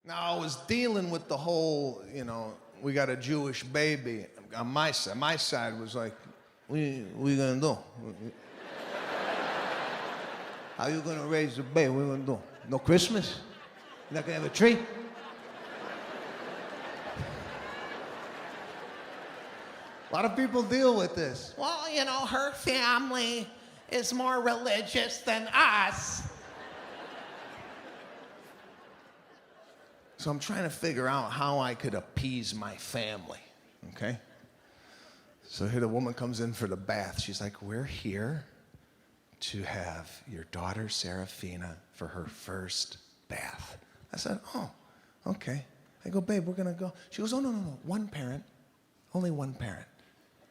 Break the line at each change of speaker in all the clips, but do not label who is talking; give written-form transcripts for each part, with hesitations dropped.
Now, I was dealing with the whole, we got a Jewish baby on my side. My side was like, what you gonna do? How you gonna raise the baby? What you gonna do? No Christmas? You're not gonna have a tree? A lot of people deal with this.
Well, her family is more religious than us.
So I'm trying to figure out how I could appease my family, okay? So here the woman comes in for the bath. She's like, we're here to have your daughter, Serafina, for her first bath. I said, oh, okay. I go, babe, we're gonna go. She goes, oh, no, one parent, only one parent.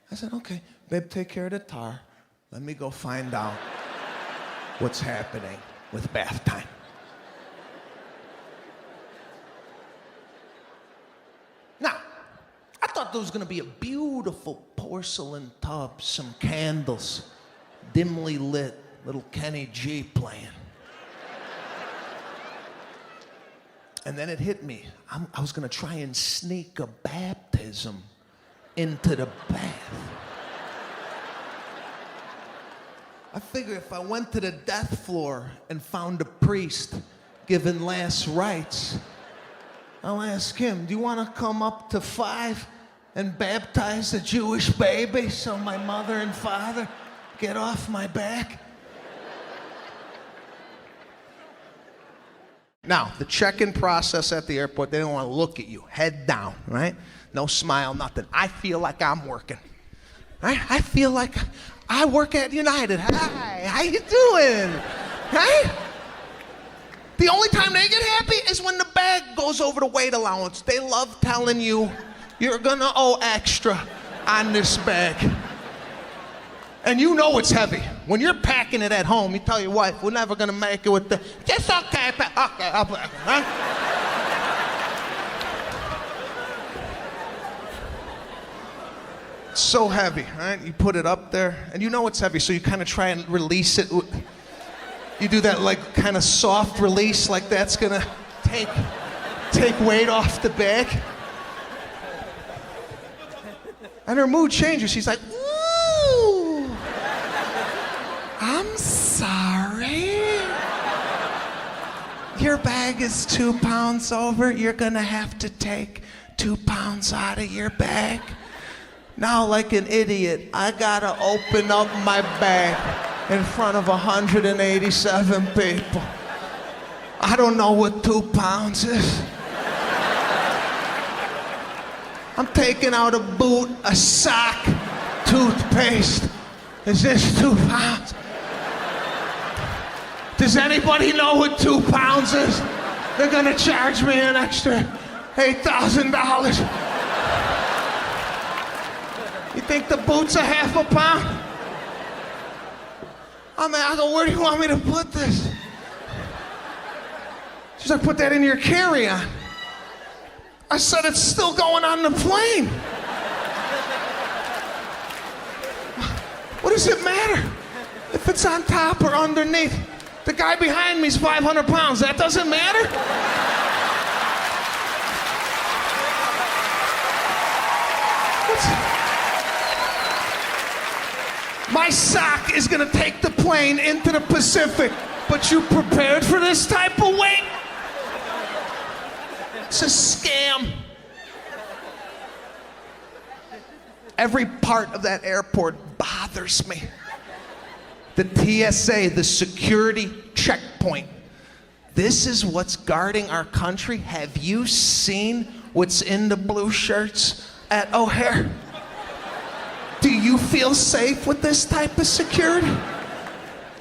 I said, okay, babe, take care of the tar. Let me go find out what's happening with bath time. Now, I thought there was gonna be a beautiful porcelain tub, some candles, dimly lit, little Kenny G playing. And then it hit me. I was gonna try and sneak a baptism into the bath. I figure if I went to the death floor and found a priest giving last rites, I'll ask him, do you want to come up to 5 and baptize a Jewish baby so my mother and father get off my back? Now, the check-in process at the airport, they don't want to look at you, head down, right? No smile, nothing. I feel like I'm working, right? I feel like I work at United. Hi, how you doing, right? The only time they get happy is when the bag goes over the weight allowance. They love telling you you're gonna owe extra on this bag. And you know it's heavy. When you're packing it at home, you tell your wife, we're never gonna make it with the, just okay, okay, I'll pack it, right? It's so heavy, right? You put it up there, and you know it's heavy, so you kind of try and release it. You do that like kind of soft release, like that's gonna take weight off the bag. And her mood changes. She's like, ooh, I'm sorry. Your bag is 2 pounds over. You're gonna have to take 2 pounds out of your bag. Now, like an idiot, I gotta open up my bag in front of 187 people. I don't know what 2 pounds is. I'm taking out a boot, a sock, toothpaste. Is this 2 pounds? Does anybody know what 2 pounds is? They're gonna charge me an extra $8,000. You think the boot's a half a pound? I go, where do you want me to put this? She's like, put that in your carry-on. I said, it's still going on the plane. What does it matter if it's on top or underneath? The guy behind me is 500 pounds. That doesn't matter? My sock is gonna take the plane into the Pacific, but you prepared for this type of weight? It's a scam. Every part of that airport bothers me. The TSA, the security checkpoint. This is what's guarding our country. Have you seen what's in the blue shirts at O'Hare? Do you feel safe with this type of security?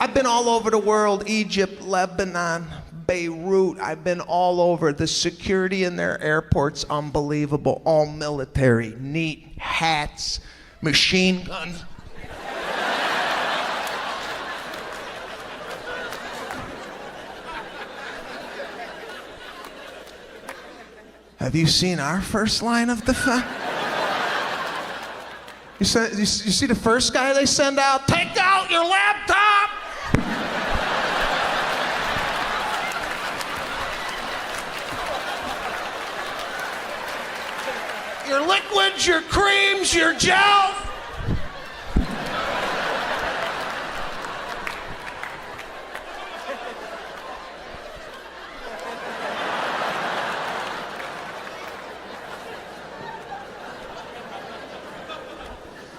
I've been all over the world, Egypt, Lebanon, Beirut. I've been all over. The security in their airports, unbelievable. All military, neat, hats, machine guns. Have you seen our first line of defense? You see the first guy they send out? Take out your laptop! your liquids, your creams, your gel.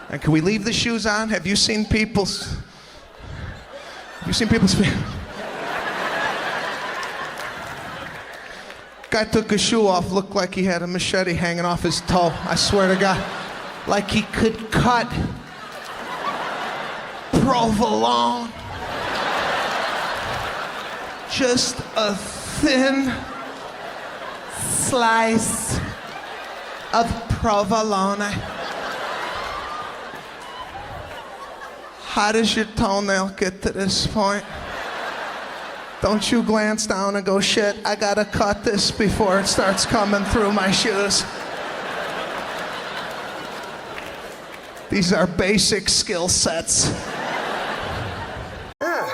And can we leave the shoes on? Have you seen people's feet? Guy took his shoe off, looked like he had a machete hanging off his toe. I swear to God, like he could cut provolone. Just a thin slice of provolone. How does your toenail get to this point? Don't you glance down and go, shit, I gotta cut this before it starts coming through my shoes. These are basic skill sets.
Yeah.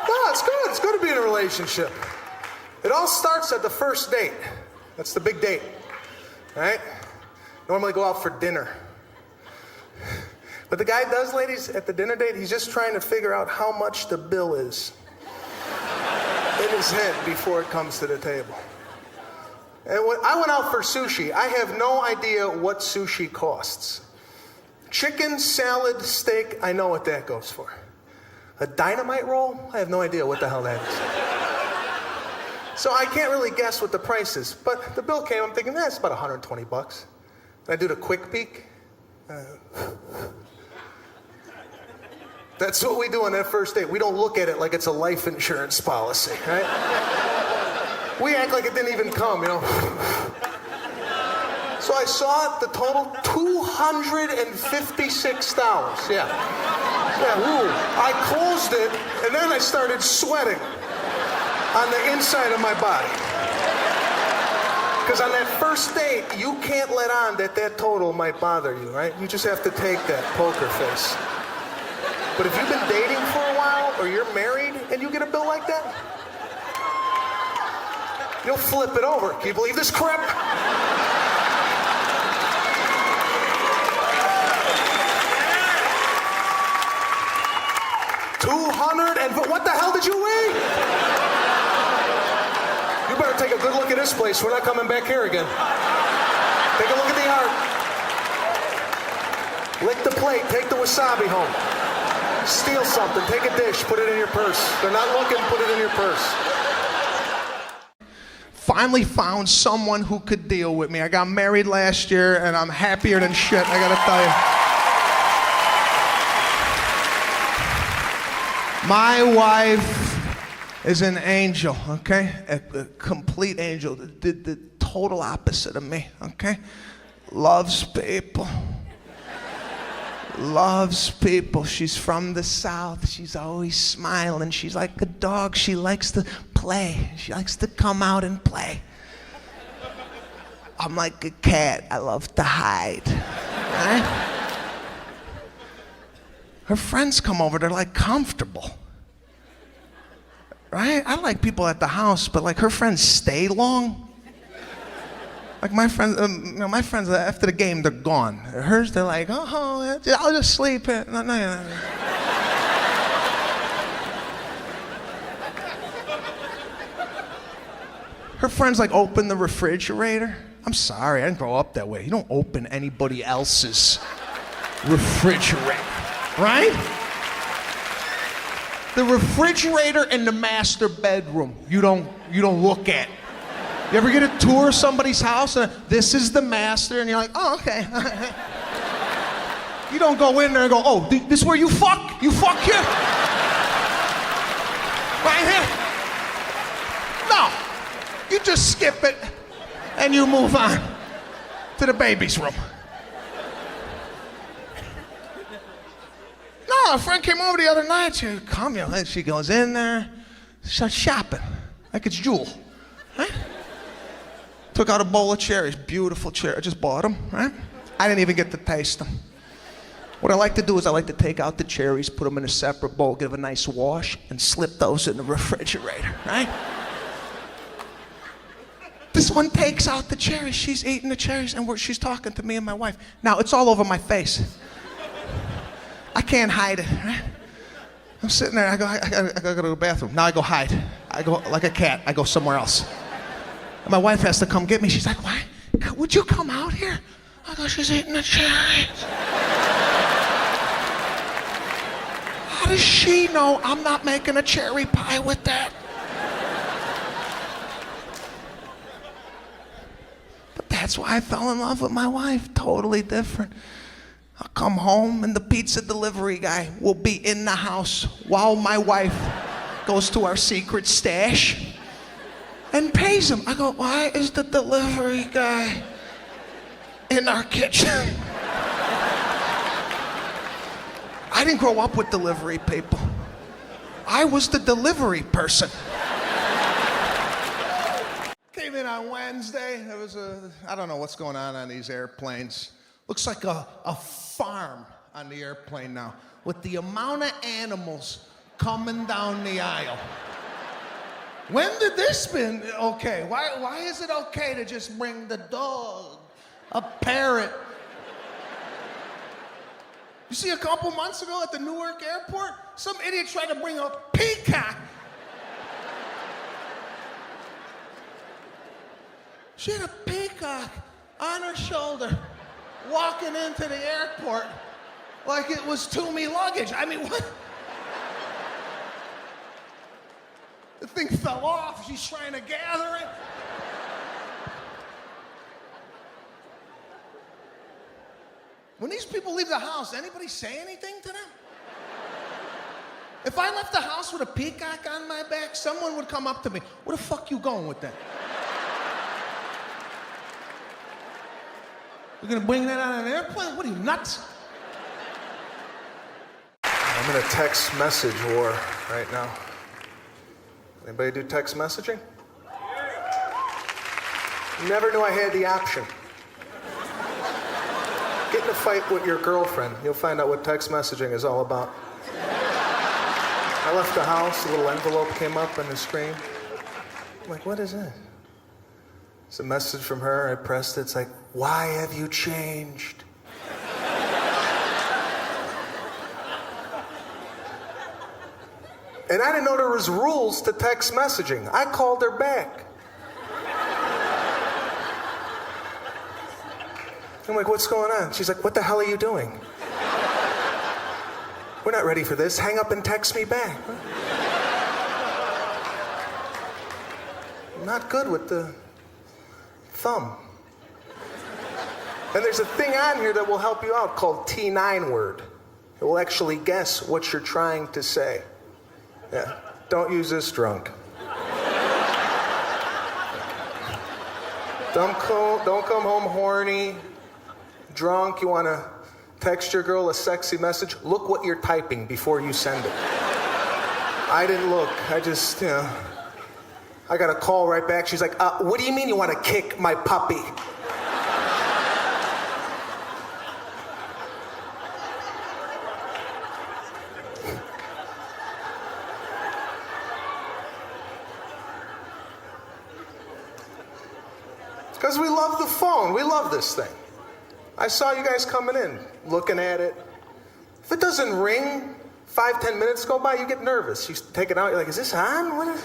No, it's good. It's good to be in a relationship. It all starts at the first date. That's the big date, right? Normally go out for dinner. What the guy does, ladies, at the dinner date, he's just trying to figure out how much the bill is in his head before it comes to the table. And when I went out for sushi, I have no idea what sushi costs. Chicken, salad, steak, I know what that goes for. A dynamite roll? I have no idea what the hell that is. So I can't really guess what the price is. But the bill came, I'm thinking, that's about 120 bucks. And I do the quick peek. That's what we do on that first date. We don't look at it like it's a life insurance policy, right? We act like it didn't even come, you know. So I saw the total, $256. Yeah. Ooh. I closed it, and then I started sweating on the inside of my body. Because on that first date, you can't let on that total might bother you, right? You just have to take that poker face. But if you've been dating for a while, or you're married, and you get a bill like that, you'll flip it over. Can you believe this crap? But what the hell did you eat? You better take a good look at this place. We're not coming back here again. Take a look at the art. Lick the plate. Take the wasabi home. Steal something. Take a dish. Put it in your purse. They're not looking. Put it in your purse.
Finally found someone who could deal with me. I got married last year, and I'm happier than shit, I gotta tell you. My wife is an angel, okay? A complete angel. The total opposite of me, okay? Loves people. Loves people. She's from the South. She's always smiling. She's like a dog. She likes to play. She likes to come out and play. I'm like a cat. I love to hide. Right? Her friends come over. They're like comfortable. Right? I like people at the house, but like her friends stay long. Like my friends, my friends after the game, they're gone. Hers, they're like, oh, I'll just sleep. No. Her friends like open the refrigerator. I'm sorry, I didn't grow up that way. You don't open anybody else's refrigerator, right? The refrigerator in the master bedroom, you don't look at. You ever get a tour of somebody's house and this is the master and you're like, oh, okay. You don't go in there and go, oh, this is where you fuck? You fuck here? Right here? No. You just skip it and you move on to the baby's room. No, a friend came over the other night. She goes in there, starts shopping like it's Jewel. Right? Took out a bowl of cherries, beautiful cherries. I just bought them, right? I didn't even get to taste them. What I like to do is I like to take out the cherries, put them in a separate bowl, give a nice wash, and slip those in the refrigerator, right? This this one takes out the cherries. She's eating the cherries, and she's talking to me and my wife. Now, it's all over my face. I can't hide it, right? I'm sitting there, I gotta go to the bathroom. Now I go hide. I go like a cat, I go somewhere else. And my wife has to come get me. She's like, why? Would you come out here? I go, she's eating the cherries. How does she know I'm not making a cherry pie with that? But that's why I fell in love with my wife. Totally different. I'll come home and the pizza delivery guy will be in the house while my wife goes to our secret stash and pays him. I go, why is the delivery guy in our kitchen? I didn't grow up with delivery people. I was the delivery person. Came in on Wednesday. There was I don't know what's going on these airplanes. Looks like a farm on the airplane now with the amount of animals coming down the aisle. When did this been okay? Why is it okay to just bring the dog, a parrot? You see, a couple months ago at the Newark airport, some idiot tried to bring a peacock. She had a peacock on her shoulder, walking into the airport like it was Toomey luggage. I mean, what? The thing fell off. She's trying to gather it. When these people leave the house, anybody say anything to them? If I left the house with a peacock on my back, someone would come up to me. Where the fuck you going with that? You're gonna bring that on an airplane? What are you, nuts?
I'm in a text message war right now. Anybody do text messaging? Never knew I had the option. Get in a fight with your girlfriend. You'll find out what text messaging is all about. I left the house, a little envelope came up on the screen. I'm like, what is it? It's a message from her. I pressed it. It's like, why have you changed? And I didn't know there was rules to text messaging. I called her back. I'm like, what's going on? She's like, what the hell are you doing? We're not ready for this. Hang up and text me back. I'm not good with the thumb. And there's a thing on here that will help you out called T9 word. It will actually guess what you're trying to say. Yeah, don't use this drunk. Don't come home horny, drunk. You want to text your girl a sexy message? Look what you're typing before you send it. I didn't look. I just, I got a call right back. She's like, what do you mean you want to kick my puppy? Because we love the phone. We love this thing. I saw you guys coming in, looking at it. If it doesn't ring, 5-10 minutes go by, you get nervous. You take it out, you're like, is this on? What is...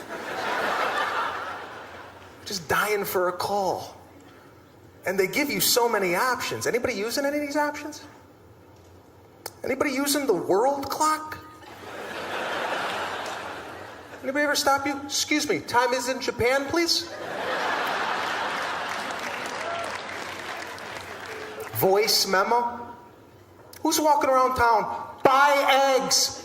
Just dying for a call. And they give you so many options. Anybody using any of these options? Anybody using the world clock? Anybody ever stop you? Excuse me, time is in Japan, please? Voice memo? Who's walking around town? Buy eggs.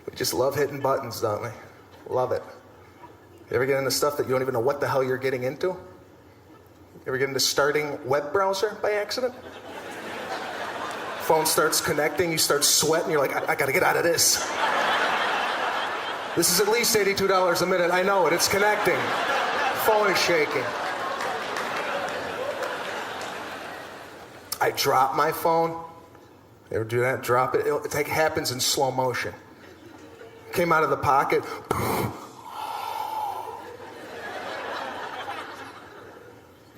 We just love hitting buttons, don't we? Love it. You ever get into stuff that you don't even know what the hell you're getting into? You ever get into starting web browser by accident? Phone starts connecting, you start sweating, you're like, I gotta get out of this. This is at least $82 a minute. I know it. It's connecting. Phone is shaking. I drop my phone. You ever do that? Drop it. It happens in slow motion. Came out of the pocket.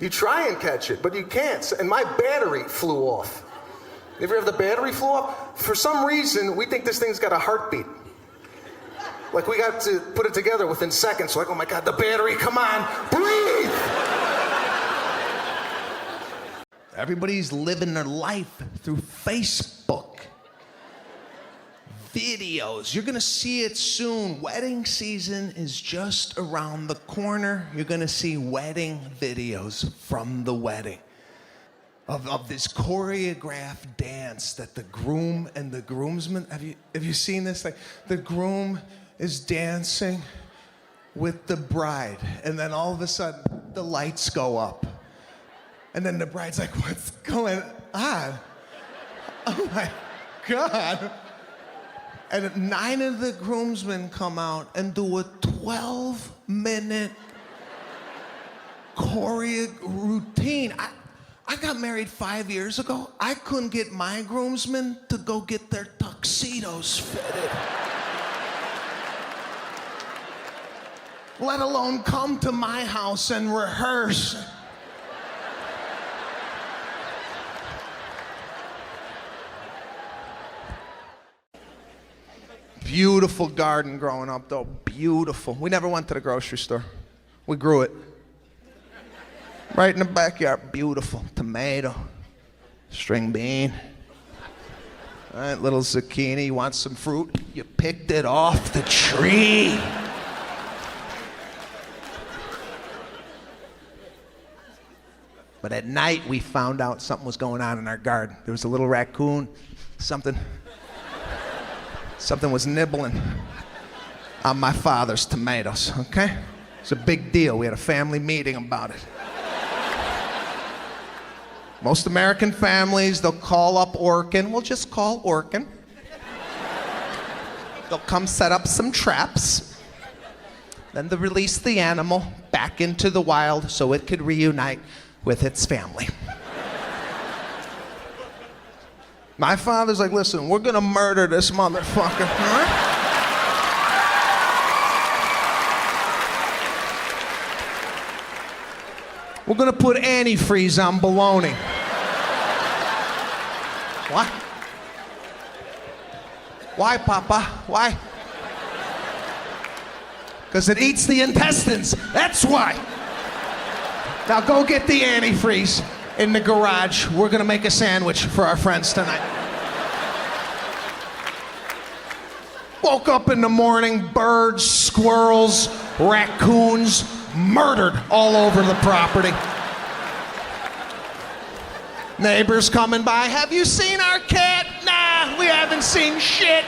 You try and catch it, but you can't. And my battery flew off. You ever have the battery flew off? For some reason, we think this thing's got a heartbeat. Like we got to put it together within seconds. Like, oh my God, the battery, come on, breathe!
Everybody's living their life through Facebook. Videos. You're gonna see it soon. Wedding season is just around the corner. You're gonna see wedding videos from the wedding. Of this choreographed dance that the groom and the groomsmen, have you seen this? Like the groom is dancing with the bride, and then all of a sudden the lights go up. And then the bride's like, what's going on? Oh my God. And 9 of the groomsmen come out and do a 12-minute choreo routine. I got married 5 years ago. I couldn't get my groomsmen to go get their tuxedos fitted. Let alone come to my house and rehearse. Beautiful garden growing up, though. Beautiful. We never went to the grocery store. We grew it. Right in the backyard. Beautiful. Tomato. String bean. All right, little zucchini. You want some fruit? You picked it off the tree. But at night, we found out something was going on in our garden. There was a little raccoon. Something was nibbling on my father's tomatoes, okay? It's a big deal. We had a family meeting about it. Most American families, they'll call up Orkin. We'll just call Orkin. They'll come set up some traps. Then they'll release the animal back into the wild so it could reunite with its family. My father's like, listen, we're gonna murder this motherfucker, all right? We're gonna put antifreeze on bologna. What? Why, Papa? Why? Because it eats the intestines, that's why. Now go get the antifreeze in the garage. We're gonna make a sandwich for our friends tonight. Woke up in the morning, birds, squirrels, raccoons, murdered all over the property. Neighbors coming by, have you seen our cat? Nah, we haven't seen shit.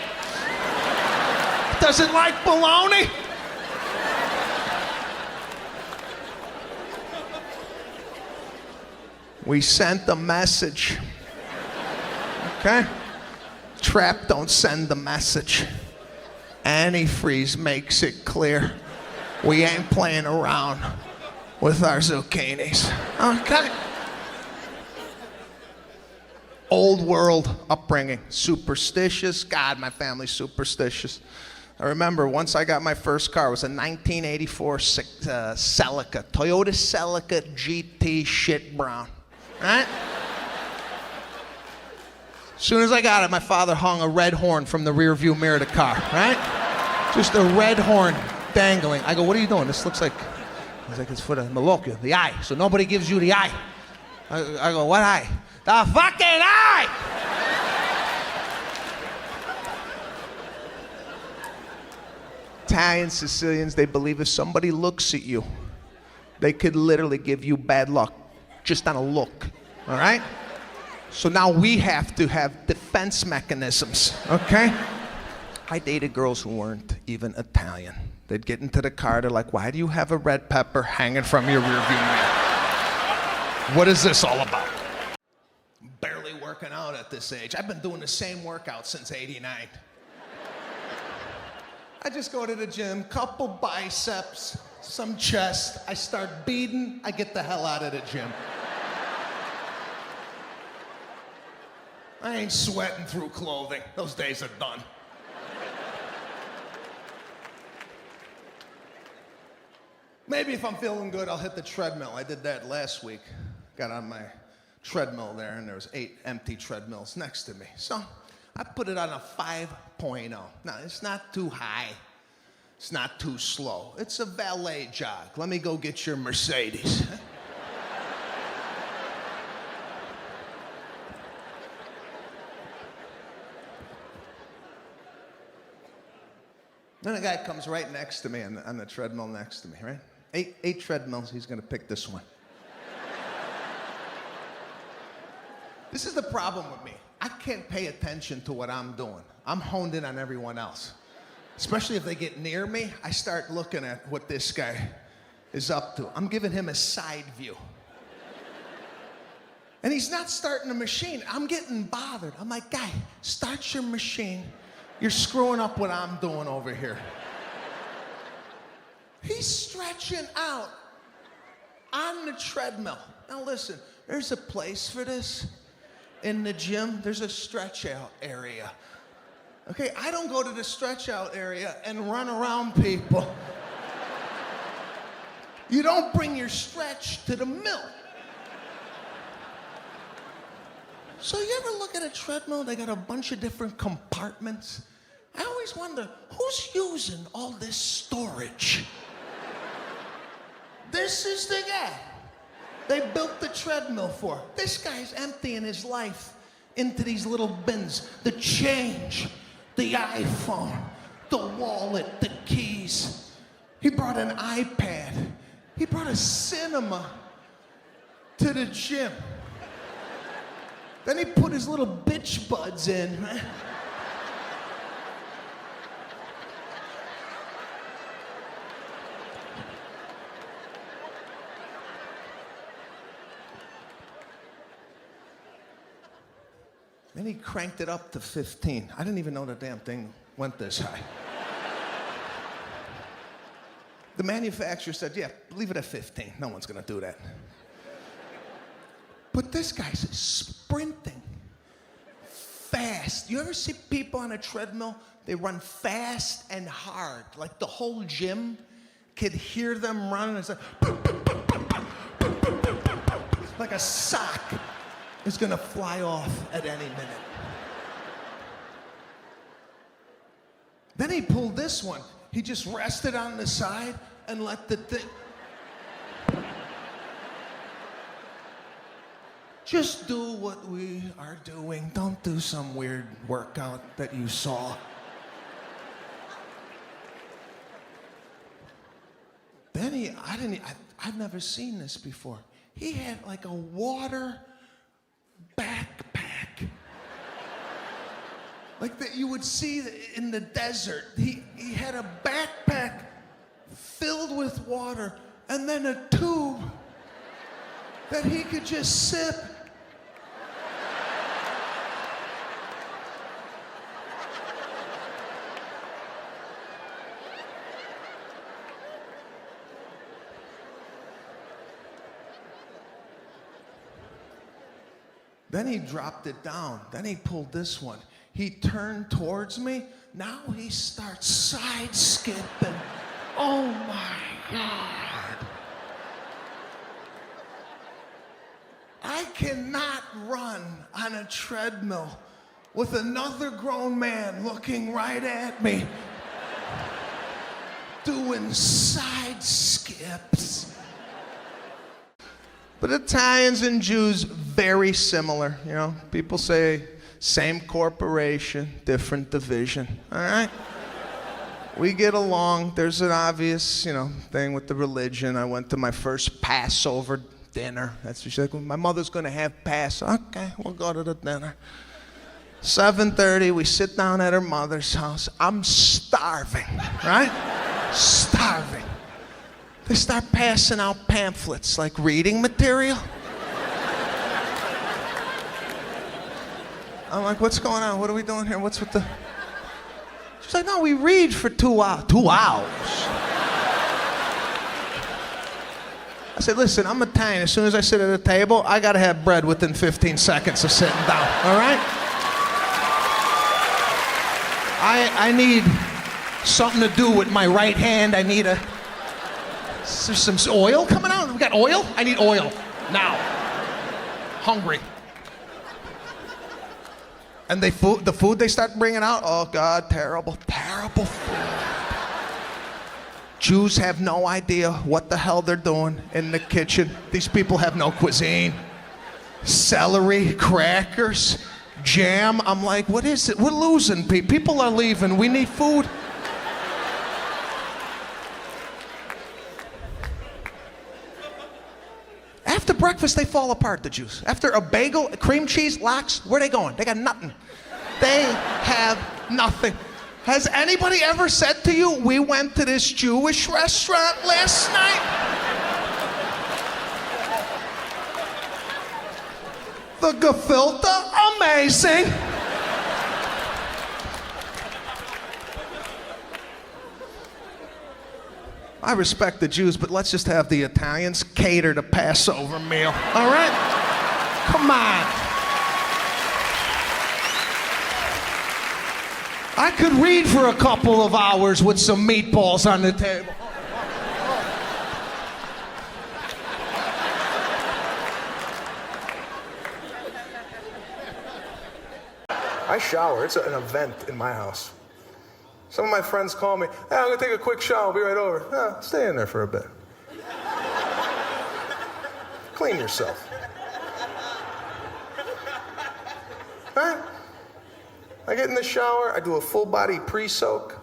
Does it like bologna? We sent the message. Okay? Trap don't send the message. Antifreeze makes it clear. We ain't playing around with our zucchinis. Okay? Old world upbringing. Superstitious. God, my family's superstitious. I remember once I got my first car, it was a 1984 Celica. Toyota Celica GT shit brown. Right? As soon as I got it, my father hung a red horn from the rear view mirror of the car, right? Just a red horn dangling. I go, what are you doing? This looks like, he's like, it's for the malocchio, the eye. So nobody gives you the eye. I go, what eye? The fucking eye! Italians, Sicilians, they believe if somebody looks at you, they could literally give you bad luck just on a look, all right? So now we have to have defense mechanisms, okay? I dated girls who weren't even Italian. They'd get into the car, they're like, why do you have a red pepper hanging from your rearview mirror? What is this all about? Barely working out at this age. I've been doing the same workout since '89. I just go to the gym, couple biceps, some chest, I start beating, I get the hell out of the gym. I ain't sweating through clothing. Those days are done. Maybe if I'm feeling good, I'll hit the treadmill. I did that last week. Got on my treadmill there, and there was 8 empty treadmills next to me. So I put it on a 5.0. Now, it's not too high. It's not too slow. It's a valet jog. Let me go get your Mercedes. Then a guy comes right next to me on the treadmill next to me, right? Eight treadmills, he's gonna pick this one. This is the problem with me. I can't pay attention to what I'm doing. I'm honed in on everyone else. Especially if they get near me, I start looking at what this guy is up to. I'm giving him a side view. And he's not starting the machine. I'm getting bothered. I'm like, guy, start your machine. You're screwing up what I'm doing over here. He's stretching out on the treadmill. Now listen, there's a place for this. In the gym, there's a stretch out area. Okay, I don't go to the stretch out area and run around people. You don't bring your stretch to the mill. So you ever look at a treadmill, they got a bunch of different compartments? I always wonder, who's using all this storage? This is the guy they built the treadmill for. This guy's emptying his life into these little bins. The change, the iPhone, the wallet, the keys. He brought an iPad. He brought a cinema to the gym. Then he put his little bitch buds in. Then he cranked it up to 15. I didn't even know the damn thing went this high. The manufacturer said, yeah, leave it at 15. No one's gonna do that. But this guy's sprinting fast. You ever see people on a treadmill? They run fast and hard. Like the whole gym could hear them running. It's like a sock is gonna fly off at any minute. Then he pulled this one. He just rested on the side and let the thing. Just do what we are doing. Don't do some weird workout that you saw. Then I've never seen this before. He had like a water backpack. Like that you would see in the desert. He had a backpack filled with water and then a tube that he could just sip. Then he dropped it down. Then he pulled this one. He turned towards me. Now he starts side skipping. Oh my God. I cannot run on a treadmill with another grown man looking right at me, doing side skips. But Italians and Jews, very similar, you know. People say same corporation, different division, all right? We get along. There's an obvious, thing with the religion. I went to my first Passover dinner. That's what she's like, well, my mother's gonna have Passover. Okay, we'll go to the dinner. 7:30, we sit down at her mother's house. I'm starving, right? Starving. They start passing out pamphlets, like reading material. I'm like, what's going on? What are we doing here? What's with the... She's like, no, we read for 2 hours. 2 hours? I said, listen, I'm Italian. As soon as I sit at a table, I gotta have bread within 15 seconds of sitting down, all right? I need something to do with my right hand. I need there's some oil coming out. We got oil? I need oil now. Hungry. And the food they start bringing out, oh God, terrible, terrible food. Jews have no idea what the hell they're doing in the kitchen. These people have no cuisine. Celery, crackers, jam. I'm like, what is it? We're losing. People are leaving. We need food. After breakfast, they fall apart, the Jews. After a bagel, cream cheese, lox, where are they going? They got nothing. They have nothing. Has anybody ever said to you, we went to this Jewish restaurant last night? The gefilte, amazing. I respect the Jews, but let's just have the Italians cater the Passover meal, all right? Come on. I could read for a couple of hours with some meatballs on the table.
I shower. It's an event in my house. Some of my friends call me, hey, I'm gonna take a quick shower, I'll be right over. Yeah, stay in there for a bit. Clean yourself. Right? I get in the shower, I do a full body pre-soak.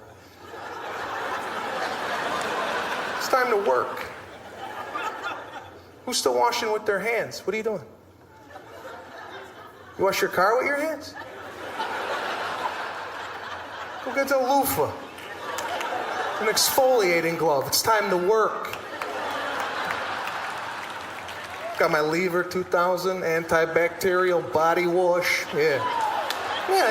It's time to work. Who's still washing with their hands? What are you doing? You wash your car with your hands? Go get a loofah, an exfoliating glove. It's time to work. Got my Lever 2000 antibacterial body wash. Yeah,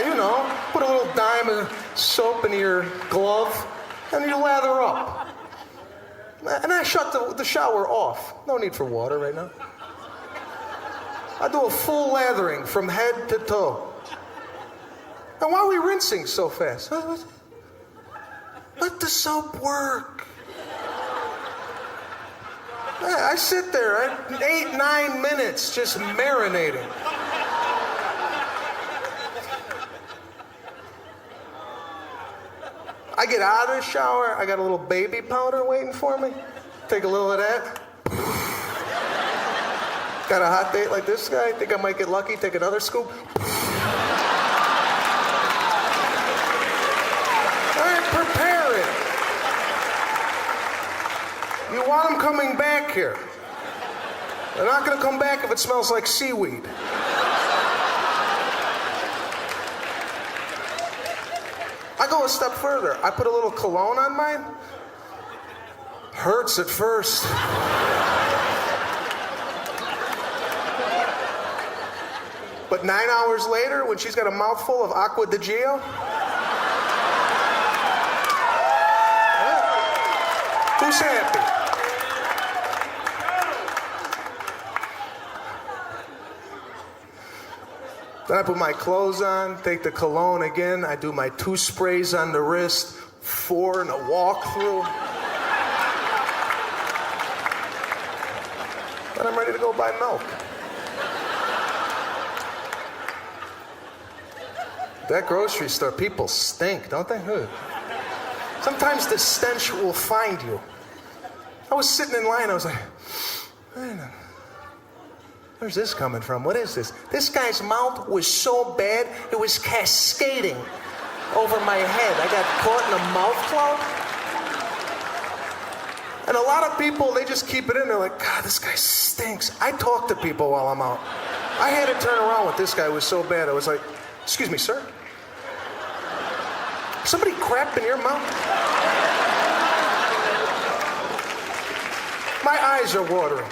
you know, put a little dime of soap in your glove and you lather up. And I shut the shower off. No need for water right now. I do a full lathering from head to toe. And why are we rinsing so fast? Let the soap work. I sit there 8-9 minutes just marinating. I get out of the shower, I got a little baby powder waiting for me. Take a little of that. Got a hot date like this guy? Think I might get lucky, take another scoop? Prepare it. You want them coming back here. They're not going to come back if it smells like seaweed. I go a step further. I put a little cologne on mine. Hurts at first. But 9 hours later, when she's got a mouthful of Acqua di Gio, who's happy? Then I put my clothes on, take the cologne again. I do my 2 sprays on the wrist, 4 in a walkthrough. Then I'm ready to go buy milk. That grocery store, people stink, don't they? Sometimes the stench will find you. I was sitting in line, I was like, man, where's this coming from? What is this? This guy's mouth was so bad, it was cascading over my head. I got caught in a mouth cloud. And a lot of people, they just keep it in. They're like, God, this guy stinks. I talk to people while I'm out. I had to turn around with this guy. It was so bad. I was like, excuse me, sir? Somebody crapped in your mouth? My eyes are watering.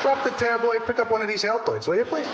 Drop the tabloid, pick up one of these Altoids, will you please?